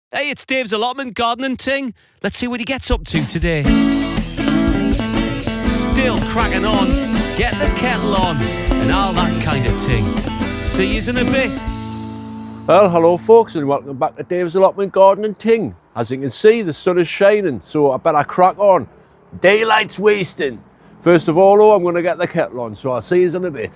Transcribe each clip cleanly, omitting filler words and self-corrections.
Hey, it's Dave's Allotment Gardening Ting. Let's see what he gets up to today. Still cracking on. Get the kettle on. And all that kind of ting. See yous in a bit. Well, hello folks, and welcome back to Dave's Allotment Gardening Ting. As you can see, the sun is shining, so I better crack on. Daylight's wasting. First of all, though, I'm going to get the kettle on, so I'll see yous in a bit.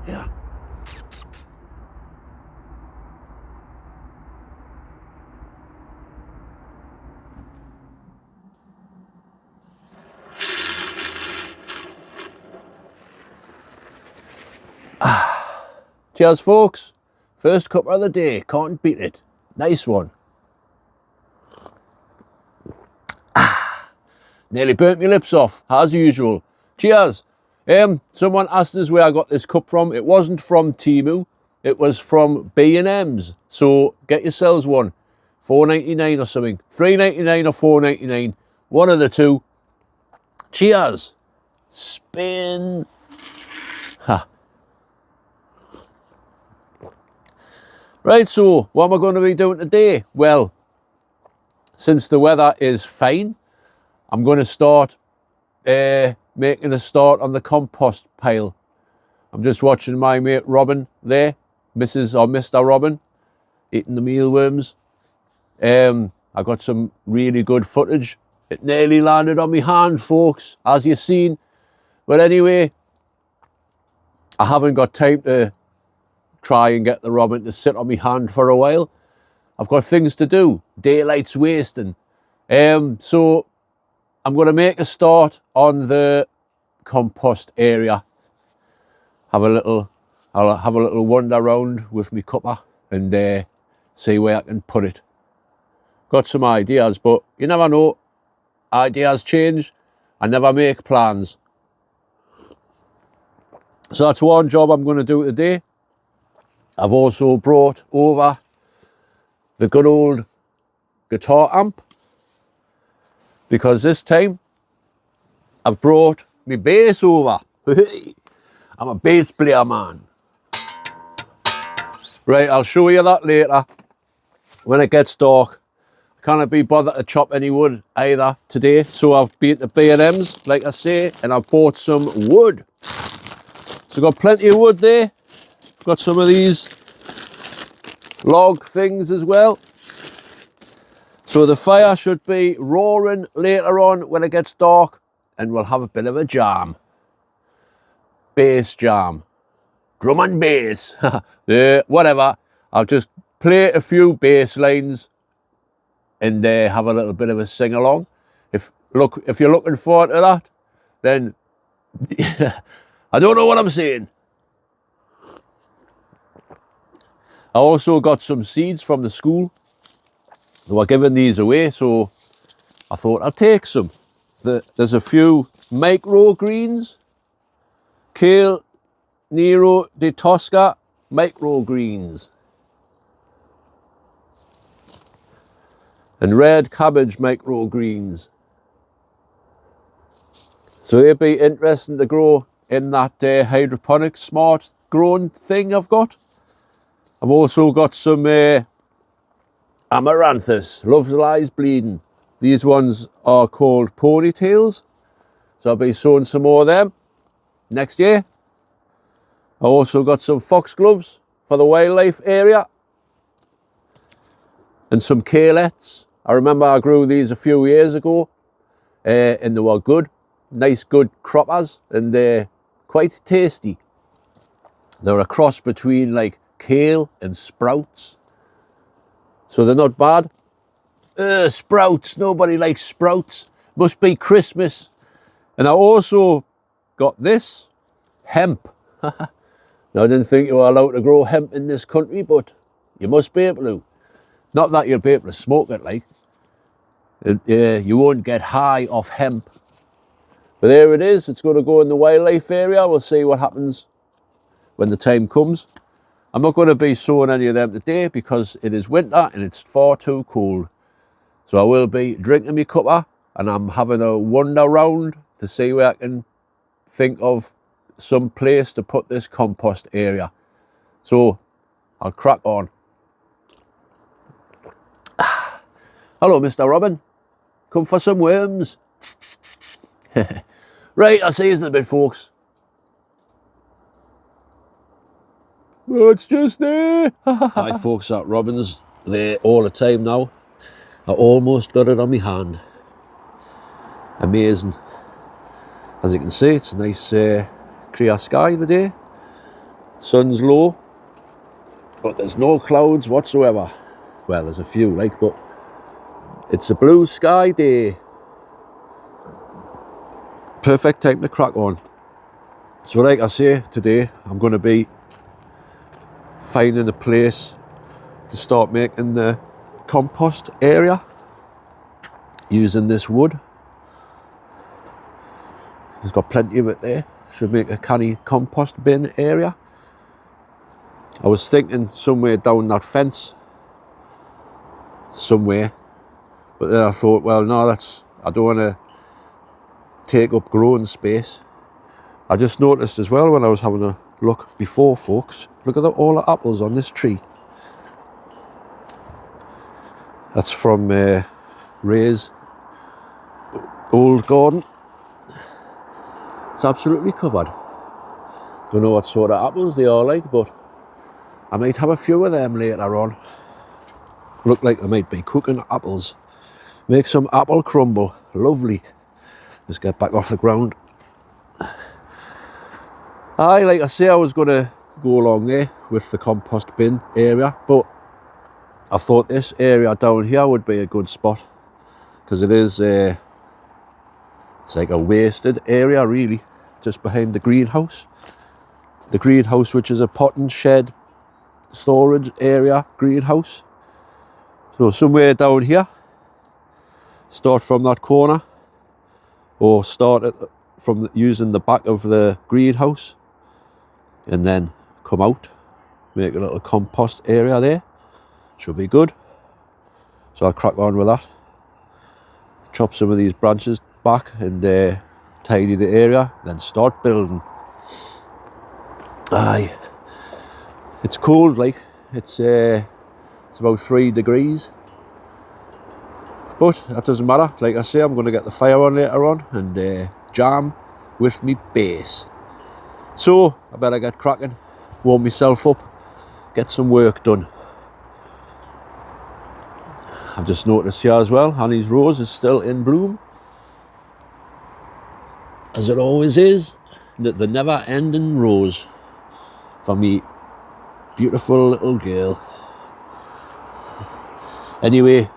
Yeah. Cheers folks. First cuppa of the day, can't beat it. Nice one. Nearly burnt my lips off, as usual. Cheers. Someone asked us where I got this cup from. It wasn't from Temu, it was from B&M's. So get yourselves one. $4.99 or something. $3.99 or $4.99. One of the two. Cheers. Spin. Ha. Right, so what am I going to be doing today? Well, since the weather is fine, I'm going to start making a start on the compost pile. I'm just watching my mate Robin there, Mrs. or Mr. Robin, eating the mealworms. I got some really good footage. It nearly landed on my hand, folks, as you've seen. But anyway, I haven't got time to try and get the robin to sit on my hand for a while. I've got things to do. Daylight's wasting. So I'm going to make a start on the compost area. I'll have a little wander around with my cuppa and see where I can put it. Got some ideas, but you never know. Ideas change. I never make plans. So that's one job I'm going to do today. I've also brought over the good old guitar amp, because this time I've brought my bass over. I'm a bass player, man. Right, I'll show you that later when it gets dark. I can't be bothered to chop any wood either today, so I've been to B&M's, like I say, and I've bought some wood. So I've got plenty of wood there. Got some of these log things as well. So the fire should be roaring later on when it gets dark, and we'll have a bit of a jam. Bass jam. Drum and bass. Yeah, whatever. I'll just play a few bass lines and have a little bit of a sing along. If you're looking forward to that, then I don't know what I'm saying. I also got some seeds from the school. They were giving these away, so I thought I'd take some. There's a few microgreens. Kale Nero de Tosca microgreens. And red cabbage microgreens. So it'd be interesting to grow in that hydroponic smart growing thing I've got. I've also got some amaranthus, love's lies bleeding. These ones are called ponytails. So I'll be sowing some more of them next year. I also got some foxgloves for the wildlife area. And some kalettes. I remember I grew these a few years ago and they were good. Nice good croppers, and they're quite tasty. They're a cross between like kale and sprouts. So they're not bad. Sprouts, nobody likes sprouts. Must be Christmas. And I also got this, hemp. Now, I didn't think you were allowed to grow hemp in this country, but you must be able to. Not that you'll be able to smoke it, like. You won't get high off hemp. But there it is. It's going to go in the wildlife area. We'll see what happens when the time comes. I'm not going to be sowing any of them today because it is winter and it's far too cold. So I will be drinking my cuppa and I'm having a wander around to see where I can think of some place to put this compost area. So I'll crack on. Hello, Mr. Robin. Come for some worms. Right, I'll see you in a bit, folks. Well, it's just there. Hi, folks, that Robin's there all the time now. I almost got it on my hand. Amazing. As you can see, it's a nice clear sky today. Sun's low, but there's no clouds whatsoever. Well, there's a few, like, but it's a blue sky day. Perfect time to crack on. So like I say, today I'm going to be finding a place to start making the compost area using this wood. There's got plenty of it there. Should make a canny compost bin area. I was thinking somewhere down that fence, somewhere, but then I thought, well, no, I don't want to take up growing space. I just noticed as well when I was having a look before, folks, look at all the apples on this tree. That's from Ray's old garden. It's absolutely covered. Don't know what sort of apples they are like, but I might have a few of them later on. Look like they might be cooking apples. Make some apple crumble. Lovely. Just get back off the ground. Aye, like I say, I was going to go along there with the compost bin area, but I thought this area down here would be a good spot because it is it's like a wasted area really, just behind the greenhouse. The greenhouse, which is a potting shed storage area greenhouse. So somewhere down here, start from that corner or start from using the back of the greenhouse and then come out, make a little compost area there. Should be good. So I'll crack on with that. Chop some of these branches back and tidy the area, then start building. Aye, it's cold, like it's about 3 degrees, but that doesn't matter. Like I say, I'm going to get the fire on later on and jam with me base. So I better get cracking, warm myself up, get some work done. I've just noticed here as well, Annie's rose is still in bloom, as it always is. The never-ending rose for me beautiful little girl. Anyway,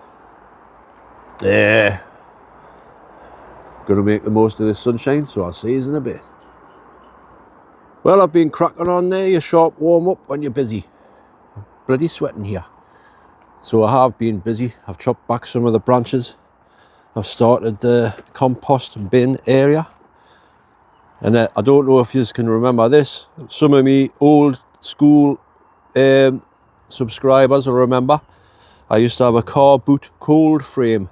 gonna make the most of this sunshine, so I'll see you in a bit. Well, I've been cracking on there, your sharp warm up when you're busy. I'm bloody sweating here. So I have been busy. I've chopped back some of the branches. I've started the compost bin area. And I don't know if you can remember this. Some of me old school subscribers will remember. I used to have a car boot cold frame.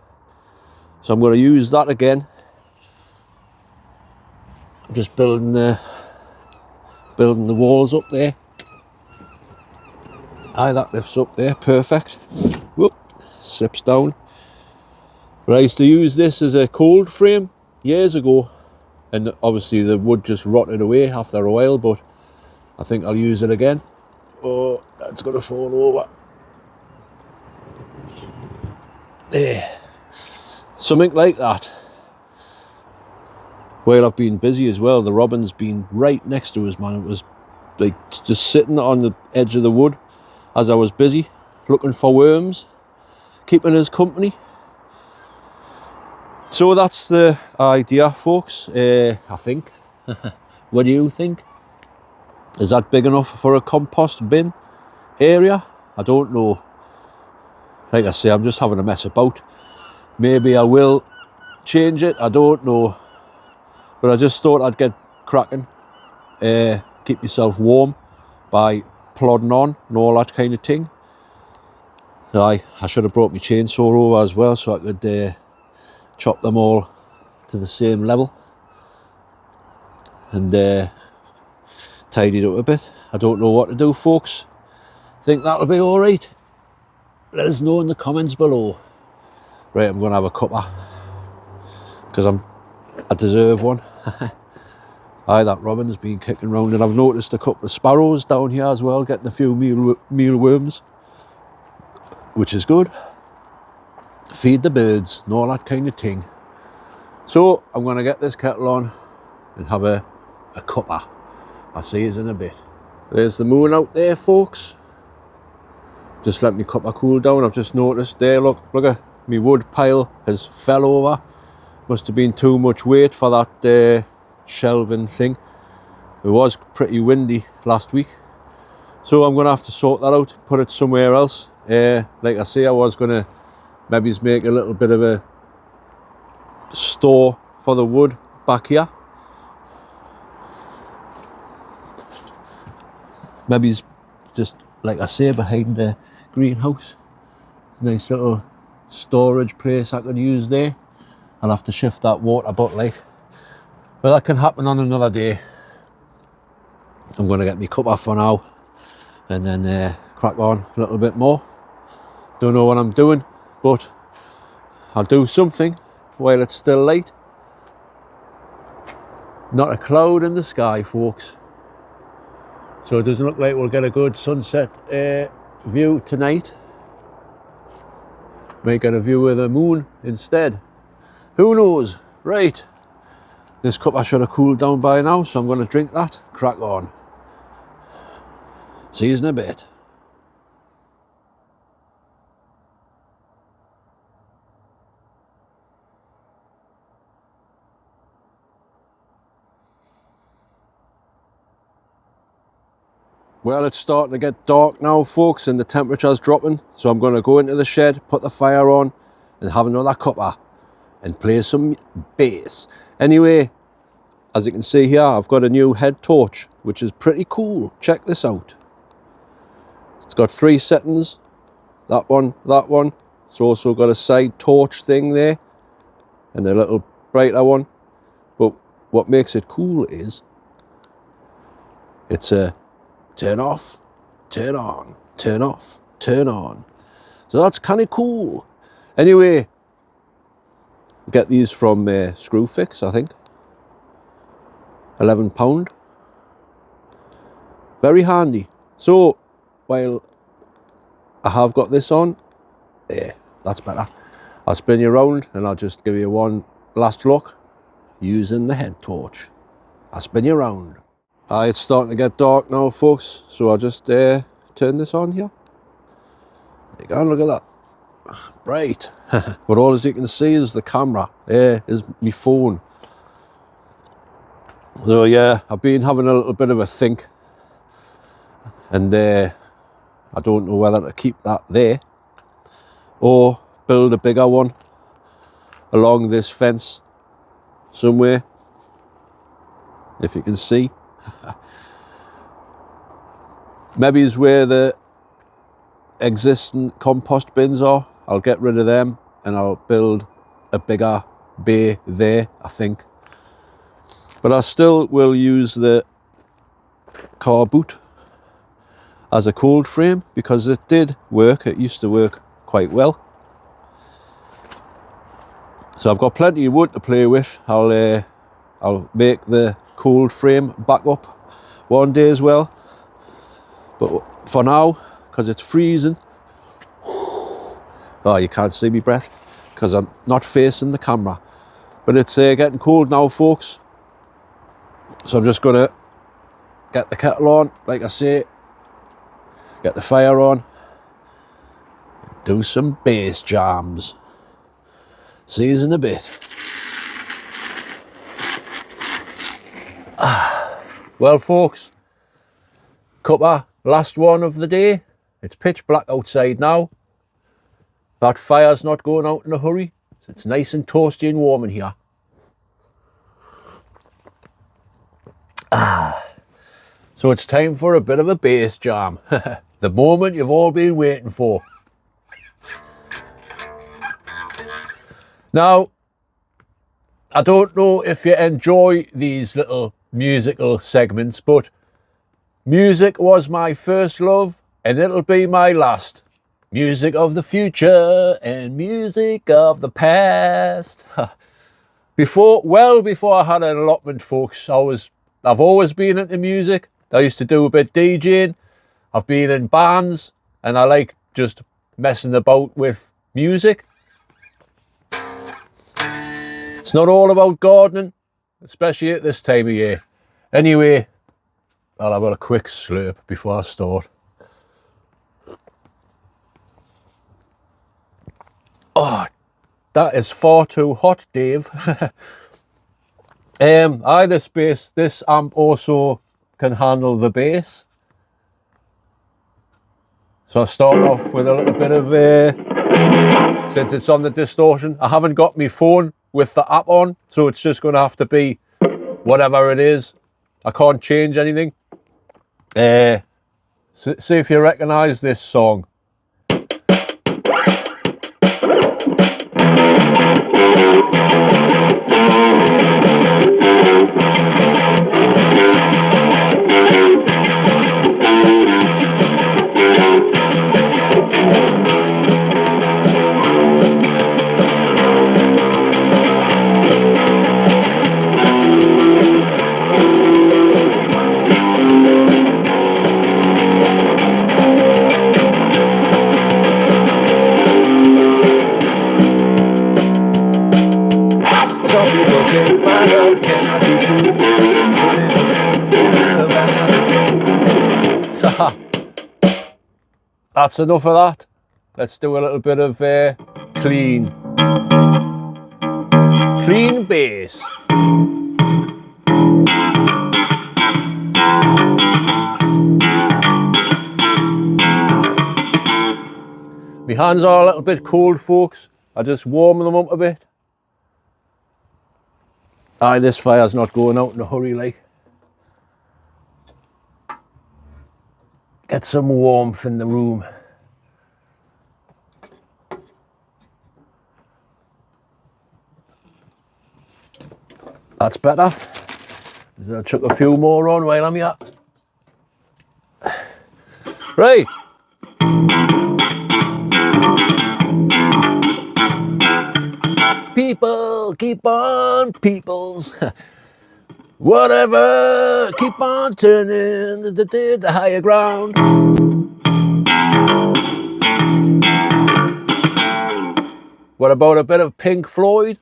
So I'm going to use that again. I'm just building the walls up there. Aye, that lifts up there, perfect. Whoop, slips down. But I used to use this as a cold frame years ago, and obviously the wood just rotted away after a while, but I think I'll use it again. Oh, that's gonna fall over. There. Something like that. While I've been busy as well, the robin's been right next to us, man. It was like just sitting on the edge of the wood as I was busy, looking for worms, keeping us company. So that's the idea, folks, I think. What do you think? Is that big enough for a compost bin area? I don't know. Like I say, I'm just having a mess about. Maybe I will change it, I don't know. But I just thought I'd get cracking, keep yourself warm by plodding on and all that kind of thing. So I should have brought my chainsaw over as well so I could chop them all to the same level and tidy it up a bit. I don't know what to do, folks. Think that'll be all right? Let us know in the comments below. Right, I'm going to have a cuppa because I deserve one. Aye, that robin's been kicking round, and I've noticed a couple of sparrows down here as well, getting a few mealworms, which is good. Feed the birds and all that kind of thing. So I'm going to get this kettle on and have a cuppa. I'll see you in a bit. There's the moon out there, folks. Just let me cuppa cool down. I've just noticed there, look at me wood pile has fell over. Must have been too much weight for that shelving thing. It was pretty windy last week. So I'm going to have to sort that out, put it somewhere else. Like I say, I was going to maybe make a little bit of a store for the wood back here. Maybe just, like I say, behind the greenhouse. It's a nice little storage place I could use there. I'll have to shift that water bottle like. But that can happen on another day. I'm going to get my cuppa for now and then crack on a little bit more. Don't know what I'm doing, but I'll do something while it's still light. Not a cloud in the sky, folks. So it doesn't look like we'll get a good sunset view tonight. Might get a view of the moon instead. Who knows? Right. This cup I should have cooled down by now, so I'm going to drink that. Crack on. See you in a bit. Well, it's starting to get dark now, folks, and the temperature's dropping. So I'm going to go into the shed, put the fire on, and have another cuppa and play some bass. Anyway, as you can see here, I've got a new head torch, which is pretty cool. Check this out. It's got 3 settings. That one. It's also got a side torch thing there and a little brighter one. But what makes it cool is it's a turn off, turn on, turn off, turn on. So that's kind of cool. Anyway, get these from Screwfix, I think. £11. Very handy. So while I have got this on, that's better. I'll spin you around and I'll just give you one last look using the head torch. I'll spin you around. It's starting to get dark now, folks, so I'll just turn this on here. There you go, look at that. Bright. But all as you can see is the camera. Is my phone. So yeah, I've been having a little bit of a think. And I don't know whether to keep that there or build a bigger one along this fence somewhere, if you can see. Maybe is where the existing compost bins are. I'll get rid of them and I'll build a bigger bay there, I think. But I still will use the car boot as a cold frame because it did work. It used to work quite well. So I've got plenty of wood to play with. I'll make the cold frame back up one day as well. But for now, because it's freezing, oh, you can't see me breath because I'm not facing the camera. But it's getting cold now, folks. So I'm just gonna get the kettle on, like I say, get the fire on, do some bass jams. See you in a bit. Well, folks, cuppa, last one of the day. It's pitch black outside now. That fire's not going out in a hurry. It's nice and toasty and warm in here. So it's time for a bit of a bass jam. The moment you've all been waiting for. Now, I don't know if you enjoy these little musical segments, but music was my first love and it'll be my last. Music of the future and music of the past. Before I had an allotment, folks, I've always been into music. I used to do a bit DJing. I've been in bands and I like just messing about with music. It's not all about gardening, especially at this time of year. Anyway, I'll have a quick slurp before I start. Oh, that is far too hot, Dave. This amp also can handle the bass. So I'll start off with a little bit of, since it's on the distortion, I haven't got my phone with the app on, so it's just going to have to be whatever it is. I can't change anything. See if you recognise this song. Some people say my love cannot be true. That's enough of that. Let's do a little bit of clean bass. My hands are a little bit cold, folks. I just warm them up a bit. Aye, this fire's not going out in a hurry, like. Get some warmth in the room. That's better. I'll chuck a few more on while I'm here. Right. People, keep on, peoples. Whatever, keep on turning the higher ground. What about a bit of Pink Floyd?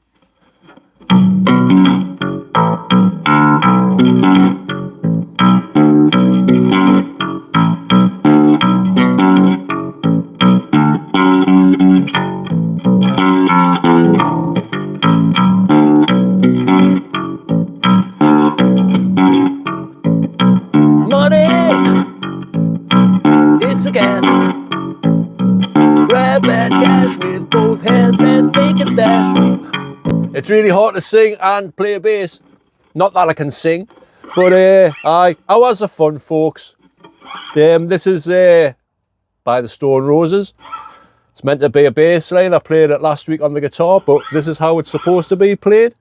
It's a gas. Grab that cash with both hands and make a stash. It's really hard to sing and play a bass. Not that I can sing, but hours of fun, folks. This is by the Stone Roses. It's meant to be a bass line. I played it last week on the guitar, but this is how it's supposed to be played.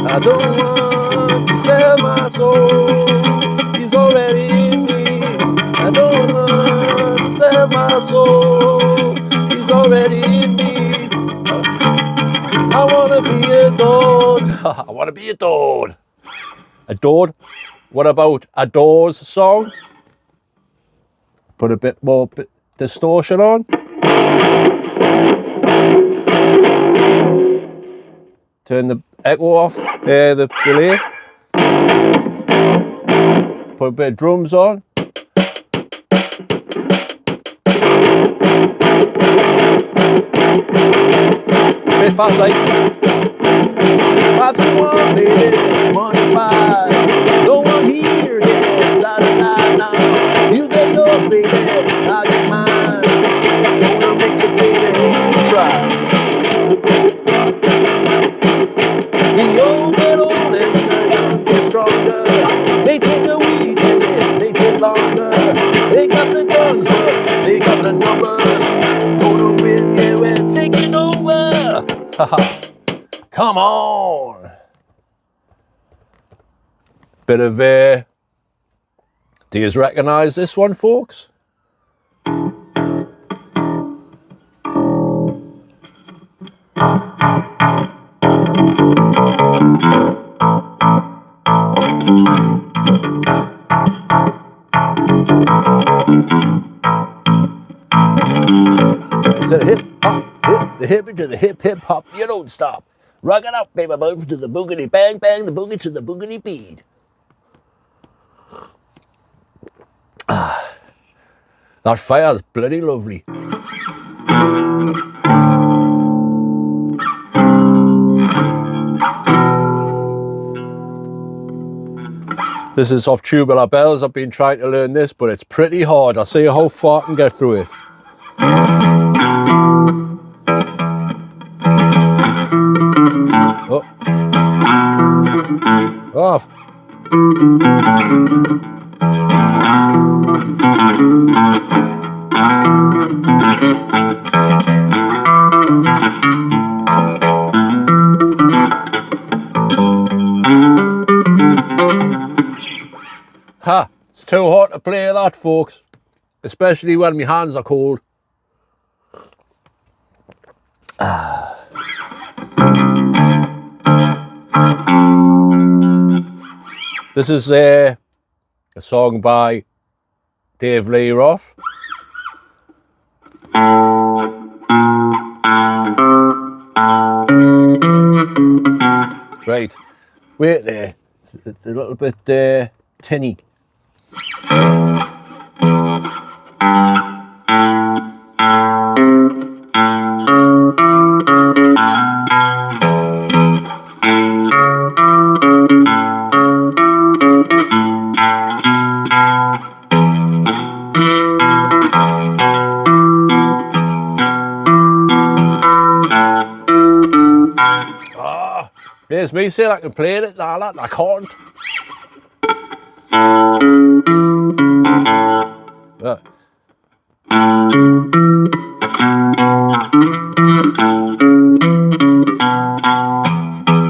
I don't want to sell my soul, he's already in me. I don't want to sell my soul, he's already in me. I want to be adored. I want to be adored. Adored? What about Adore's song? Put a bit more distortion on. Turn the echo off, the delay. Put a bit of drums on. Bit fast, like. 521, baby, 1 5. No one here gets out of line now. You get yours, baby. Come on. Bit of, do you recognise this one, folks? To the hip hop, hip, the hip to the hip hip hop, you don't stop. Rock it up, baby, boom, to the boogity bang bang, the boogie to the boogity bead. That fire's bloody lovely. This is off Tubular Bells. I've been trying to learn this, but it's pretty hard. I'll see how far I can get through it. Oh. Oh. Ha! It's too hot to play that, folks. Especially when my hands are cold. This is a song by Dave Lee Roth. Right, wait there. It's a little bit tinny. There's me saying I can play it, nah, that I can't.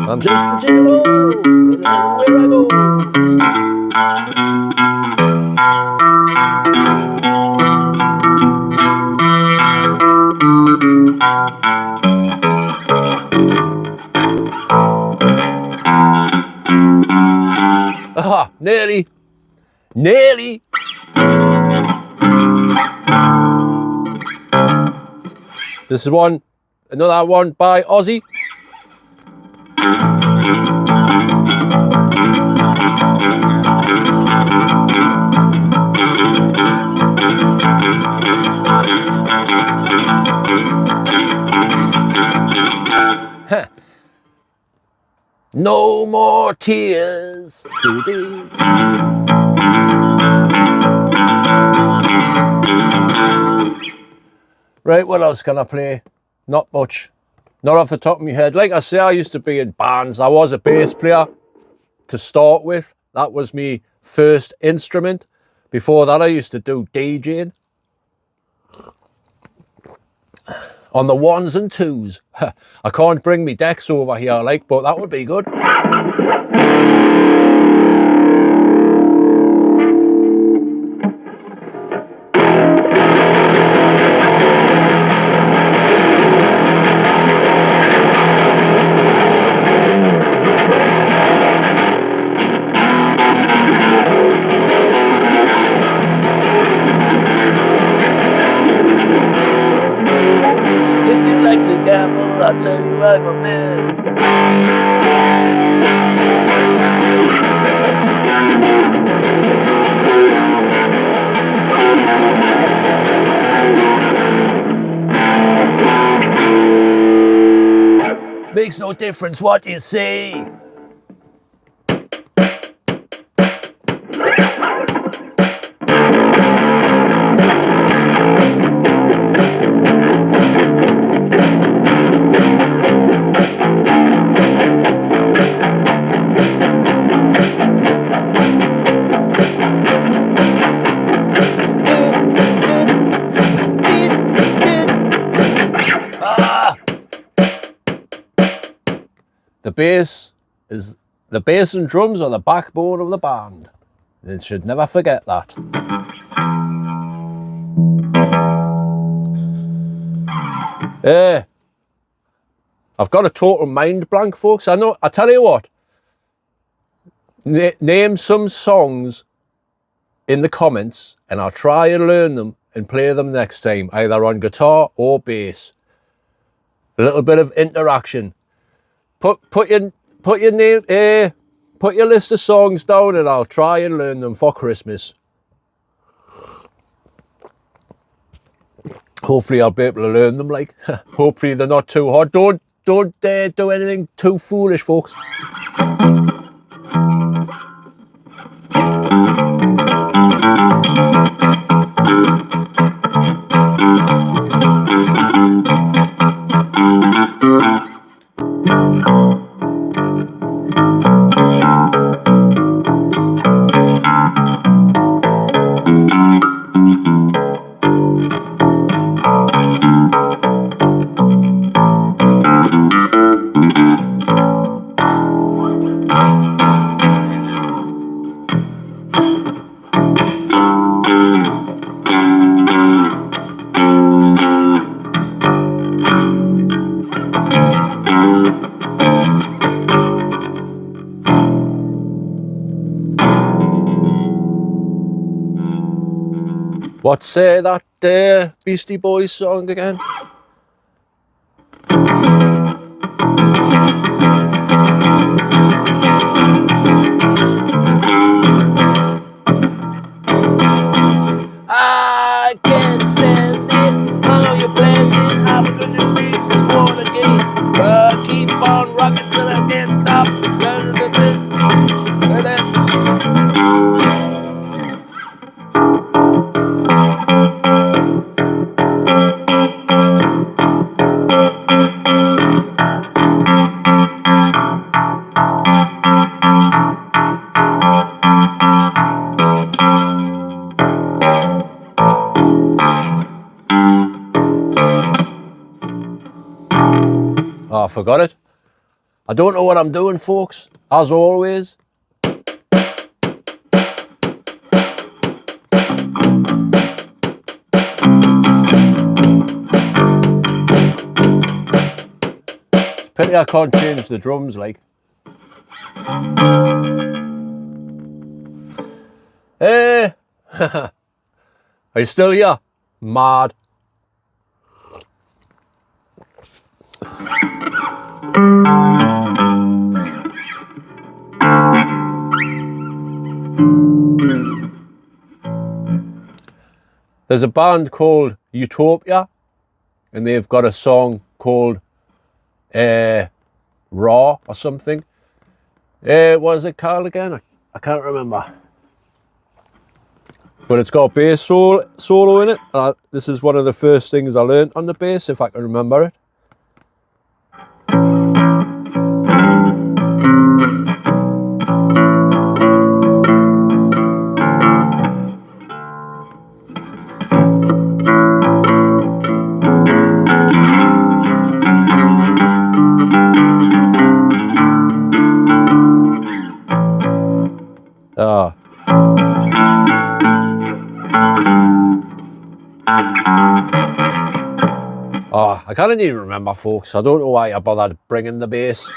I'm just a gigolo, where I go. Ah, nearly. Nearly. This is one, another one by Ozzy. Huh. No more tears. Right, what else can I play? Not much. Not off the top of my head. Like I say, I used to be in bands. I was a bass player to start with. That was my first instrument. Before that, I used to do DJing. On the ones and twos. I can't bring me decks over here, like, but that would be good. I'll tell you I'm a man. Makes no difference what you say. bass and drums are the backbone of the band. They should never forget that. I've got a total mind blank, folks. I tell you what. Name some songs in the comments and I'll try and learn them and play them next time, either on guitar or bass. A little bit of interaction. Put your list of songs down and I'll try and learn them for Christmas. Hopefully I'll be able to learn them, like. Hopefully they're not too hard. Don't do anything too foolish, folks. What's that Beastie Boys song again? I can't stand it, how you blend it, I'm gonna read this one again. Keep on rocking till I can't stop. Oh, I forgot it. I don't know what I'm doing, folks, as always. Pity I can't change the drums, like. Hey! Are you still here? Mad. There's a band called Utopia, and they've got a song called Raw or something. What is it called again? I can't remember. But it's got a bass solo in it. This is one of the first things I learned on the bass, if I can remember it. I can't even remember, folks. I don't know why I bothered bringing the bass.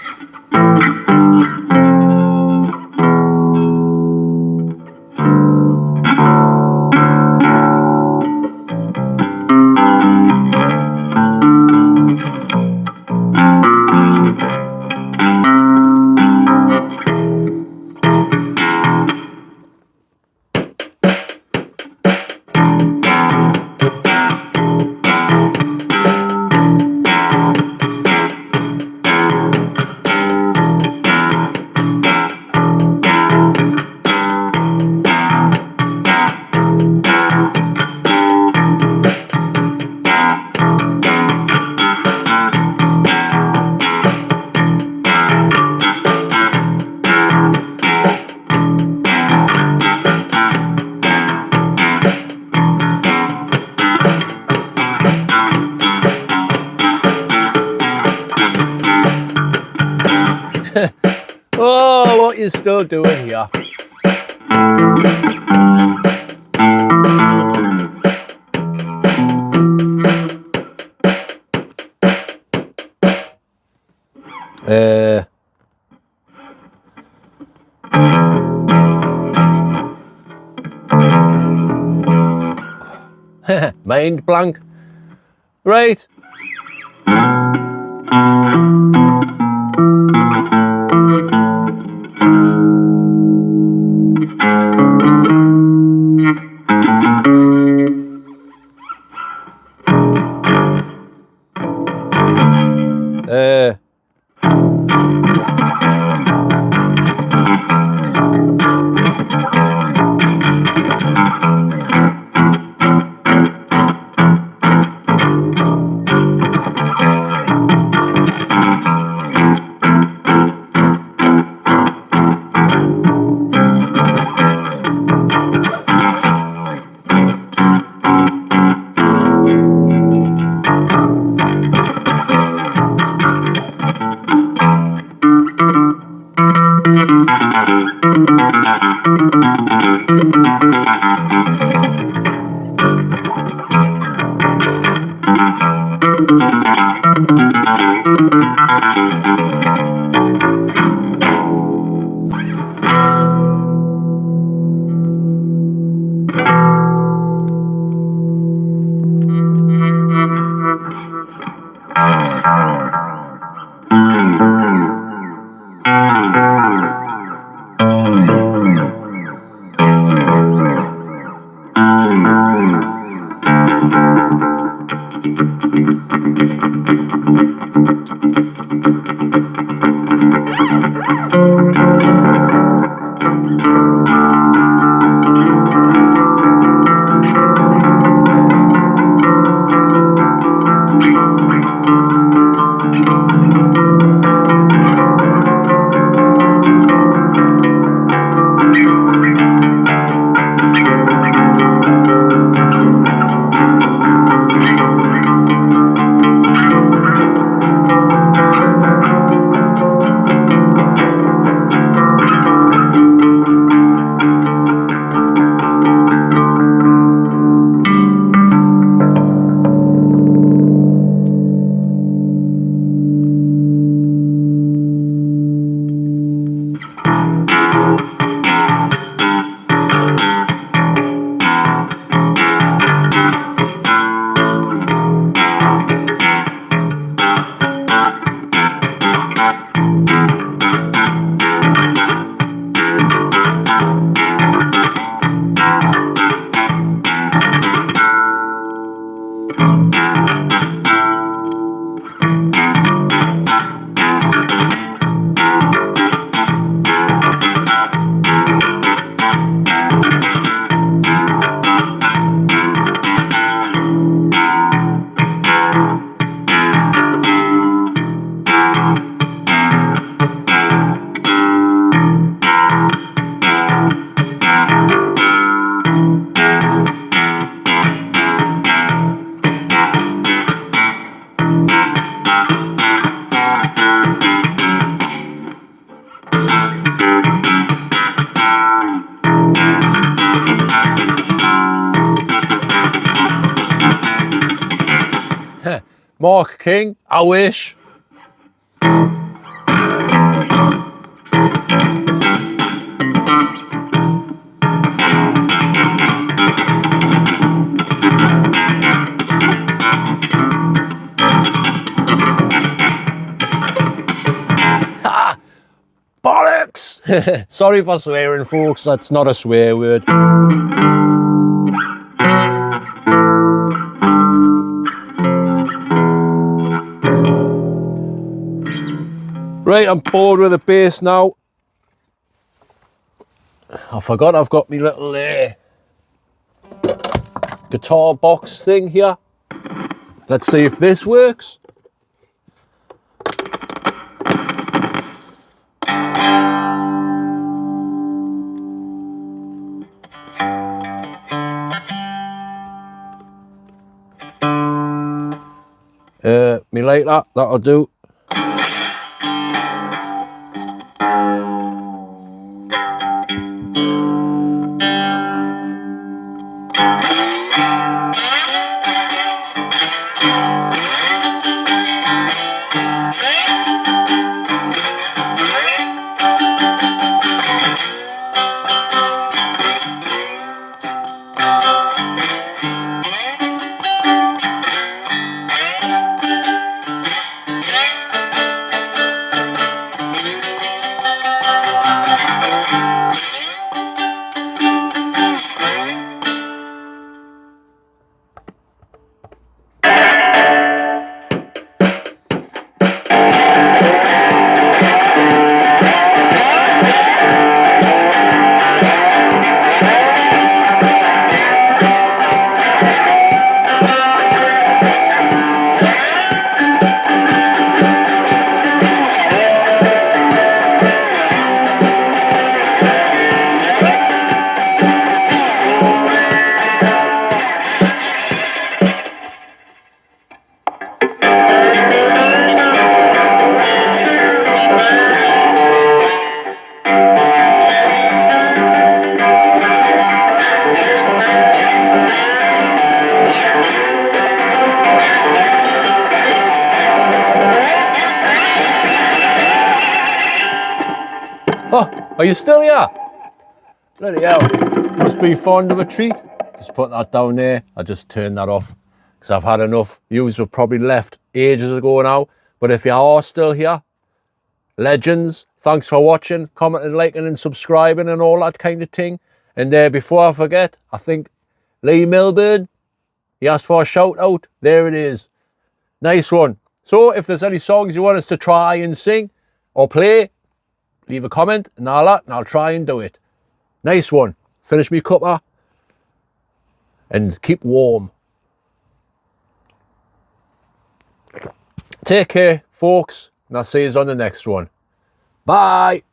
what you're still doing here. Mind blank. Right. Mark King, I wish. Ha! Bollocks! Sorry for swearing, folks, that's not a swear word. Right, I'm bored with the bass now. I forgot I've got my little guitar box thing here. Let's see if this works. Me like that'll do. Are you still here? Bloody hell. Must be fond of a treat. Just put that down there. I just turned that off because I've had enough. Yous have probably left ages ago now. But if you are still here, legends, thanks for watching, commenting, liking and subscribing and all that kind of thing. And before I forget, I think Lee Milburn, he asked for a shout out. There it is. Nice one. So if there's any songs you want us to try and sing or play, leave a comment and all that, and I'll try and do it. Nice one. Finish me cuppa and keep warm. Take care, folks, and I'll see you on the next one. Bye.